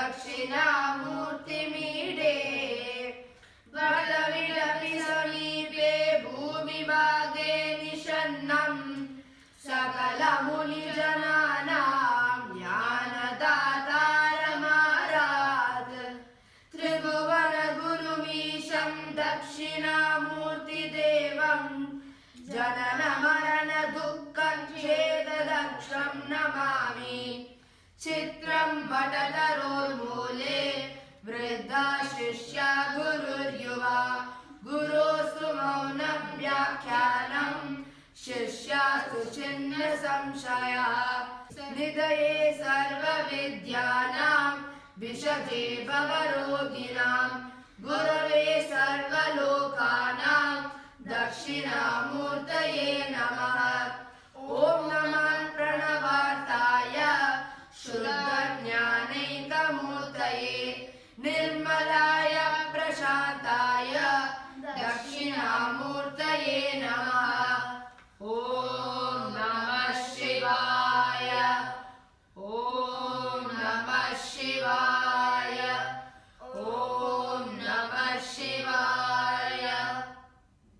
दक्षिणामूर्तिमीडे वटविलपि समीपे भूमिभागे निषन्नम् सकलमुनिजनानां ज्ञानदातारमारात् त्रिभुवनगुरुमीशं दक्षिणामूर्तिदेवं जननमरणदुःखक्षेददक्षं नमामि चित्रं वटतरोर्मूले वृद्धा शिष्या गुरुर्युवा गुरोस्तु मौनं व्याख्यानं शिष्यास्तु छिन्न संशयः निधये सर्वविद्यानां विषजे भवरोगिणां गुरवे सर्वलोकानां दक्षिणामूर्तये नमः।